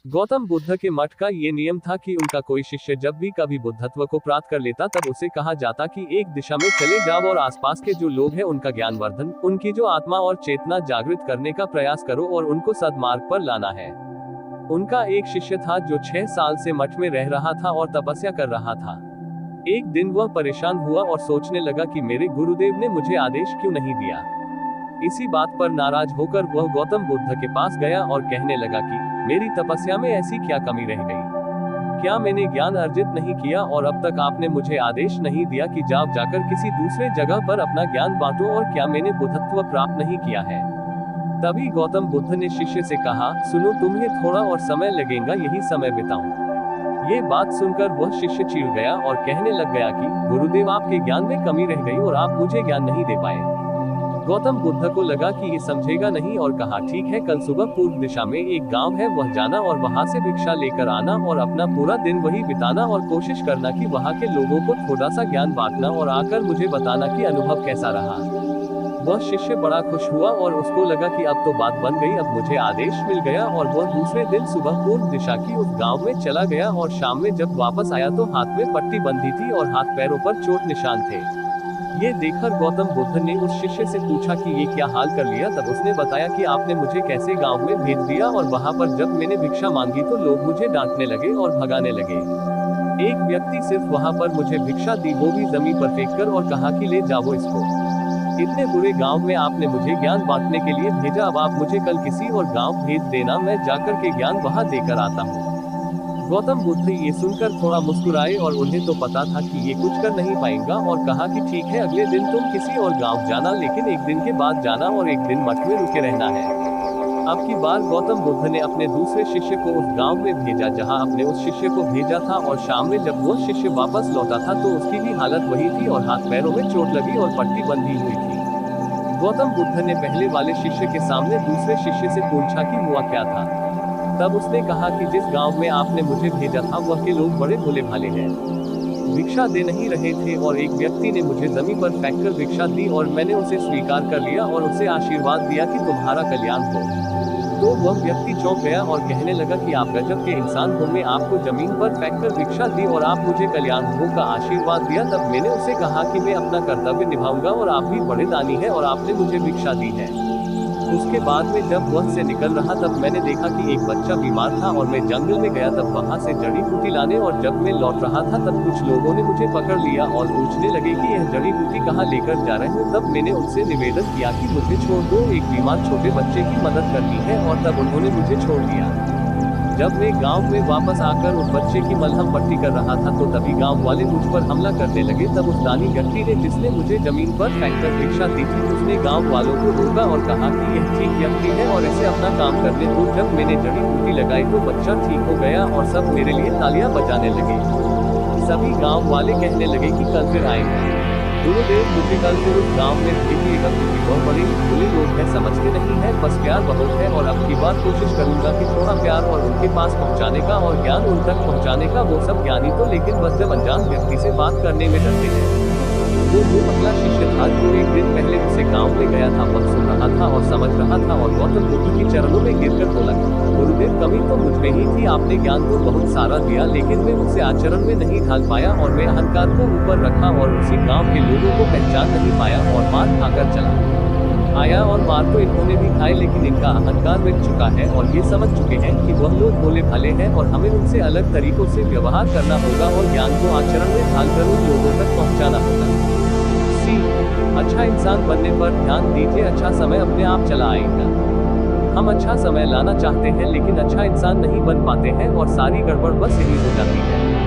गौतम बुद्ध के मठ का ये नियम था कि उनका कोई शिष्य जब भी कभी बुद्धत्व को प्राप्त कर लेता तब उसे कहा जाता कि एक दिशा में चले जाओ और आसपास के जो लोग हैं उनका ज्ञान वर्धन, उनकी जो आत्मा और चेतना जागृत करने का प्रयास करो और उनको सद्मार्ग पर लाना है। उनका एक शिष्य था जो 6 साल से मठ में रह रहा था और तपस्या कर रहा था। एक दिन वह परेशान हुआ और सोचने लगा कि मेरे गुरुदेव ने मुझे आदेश क्यों नहीं दिया। इसी बात पर नाराज होकर वह गौतम बुद्ध के पास गया और कहने लगा कि मेरी तपस्या में ऐसी क्या कमी रह गई? क्या मैंने ज्ञान अर्जित नहीं किया और अब तक आपने मुझे आदेश नहीं दिया कि जाकर किसी दूसरे जगह पर अपना ज्ञान बांटो, और क्या मैंने बुद्धत्व प्राप्त नहीं किया है? तभी गौतम बुद्ध ने शिष्य से कहा, सुनो, तुम्हें थोड़ा और समय लगेगा, यही समय बिताऊं। ये बात सुनकर वह शिष्य चिढ़ गया और कहने लग गया कि गुरुदेव, आपके ज्ञान में कमी रह गई और आप मुझे ज्ञान नहीं दे पाए। गौतम बुद्ध को लगा कि ये समझेगा नहीं और कहा, ठीक है, कल सुबह पूर्व दिशा में एक गांव है, वह जाना और वहां से भिक्षा लेकर आना और अपना पूरा दिन वही बिताना और कोशिश करना कि वहां के लोगों को थोड़ा सा ज्ञान बांटना और आकर मुझे बताना कि अनुभव कैसा रहा। वह शिष्य बड़ा खुश हुआ और उसको लगा कि अब तो बात बन गई, अब मुझे आदेश मिल गया, और वह दूसरे दिन सुबह पूर्व दिशा की उस गांव में चला गया और शाम में जब वापस आया तो हाथ में पट्टी बंधी थी और हाथ पैरों पर चोट निशान थे। ये देखकर गौतम बुद्ध ने उस शिष्य से पूछा कि ये क्या हाल कर लिया। तब उसने बताया कि आपने मुझे कैसे गांव में भेज दिया और वहां पर जब मैंने भिक्षा मांगी तो लोग मुझे डांटने लगे और भगाने लगे। एक व्यक्ति सिर्फ वहां पर मुझे भिक्षा दी, वो भी जमीन पर फेंककर, और कहा कि ले जाओ इसको। इतने बुरे गांव में आपने मुझे ज्ञान बांटने के लिए भेजा, अब आप मुझे कल किसी और गांव भेज देना, मैं जाकर के ज्ञान वहां देकर आता हूँ। गौतम बुद्ध ये सुनकर थोड़ा मुस्कुराए और उन्हें तो पता था कि ये कुछ कर नहीं पाएगा, और कहा कि ठीक है, अगले दिन तुम किसी और गांव जाना, लेकिन एक दिन के बाद जाना और एक दिन मठ में रुके रहना है। अब की बार गौतम बुद्ध ने अपने दूसरे शिष्य को उस गांव में भेजा जहां आपने उस शिष्य को भेजा था, और शाम में जब वो शिष्य वापस लौटा था तो उसकी भी हालत वही थी और हाथ पैरों में चोट लगी और पट्टी बंधी हुई थी। गौतम बुद्ध ने पहले वाले शिष्य के सामने दूसरे शिष्य से पूछा कि हुआ क्या था। तब उसने कहा कि जिस गांव में आपने मुझे भेजा था वह के लोग बड़े भोले भाले हैं, भिक्षा दे नहीं रहे थे, और एक व्यक्ति ने मुझे जमीन पर फेंककर भिक्षा दी और मैंने उसे स्वीकार कर लिया और उसे आशीर्वाद दिया कि तुम्हारा कल्याण हो। तो वह व्यक्ति चौंक गया और कहने लगा कि आप गजब के इंसान हो, मैं आपको जमीन पर फेंककर भिक्षा दी और आप मुझे कल्याण हो का आशीर्वाद दिया। तब मैंने उसे कहा कि मैं अपना कर्तव्य निभाऊंगा और आप भी बड़े दानी है और आपने मुझे भिक्षा दी है। उसके बाद में जब वह से निकल रहा तब मैंने देखा कि एक बच्चा बीमार था और मैं जंगल में गया तब वहां से जड़ी बूटी लाने, और जब मैं लौट रहा था तब कुछ लोगों ने मुझे पकड़ लिया और पूछने लगे कि यह जड़ी बूटी कहाँ लेकर जा रहे हो। तब मैंने उनसे निवेदन किया कि मुझे छोड़ दो, एक बीमार छोटे बच्चे की मदद करनी है, और तब उन्होंने मुझे छोड़ दिया। जब मैं गांव में वापस आकर उस बच्चे की मलहम पट्टी कर रहा था तो तभी गांव वाले मुझ पर हमला करने लगे। तब उस दानी व्यक्ति ने जिसने मुझे जमीन पर फेंककर भिक्षा दी थी उसने गांव वालों को रोका और कहा कि यह ठीक व्यक्ति है और इसे अपना काम करने दो। जब मैंने जड़ी बूटी लगाई तो बच्चा ठीक हो गया और सब मेरे लिए तालियां बजाने लगे। सभी गाँव वाले कहने लगे कि कल फिर आएंगे। गुरुदेव, मुझे कल फिर उस गाँव में भेजिएगा क्योंकि बहुत बड़े खुले लोग हैं, समझते नहीं है, बस प्यार बहुत है, और अब की बार कोशिश करूंगा कि थोड़ा प्यार और उनके पास पहुंचाने का और ज्ञान उन तक पहुंचाने का। वो सब ज्ञानी तो लेकिन बस जब अनजान व्यक्ति से बात करने में डरते हैं। वो पतला शिष्य था जो एक दिन पहले उसे गाँव में गया था, वह सुन रहा था और समझ रहा था और गौतम बुद्ध की चरणों में गिरकर बोला, गुरुदेव, कमी तो मुझ में ही थी, आपने ज्ञान तो बहुत सारा दिया लेकिन मैं उसे आचरण में नहीं ढाल पाया और मैं अहंकार को ऊपर रखा और उसी गांव के लोगों को पहचान नहीं पाया और मार खाकर चला आया। और मार तो इन्होंने भी खाए लेकिन इनका अहंकार मिट चुका है और ये समझ चुके हैं कि वह लोग भोले भाले हैं और हमें उनसे अलग तरीकों से व्यवहार करना होगा और ज्ञान को आचरण में ढालकर उन लोगों तक पहुँचाना होगा। अच्छा इंसान बनने पर ध्यान दीजिए, अच्छा समय अपने आप चला आएगा। हम अच्छा समय लाना चाहते हैं लेकिन अच्छा इंसान नहीं बन पाते हैं और सारी गड़बड़ बस यही हो जाती है।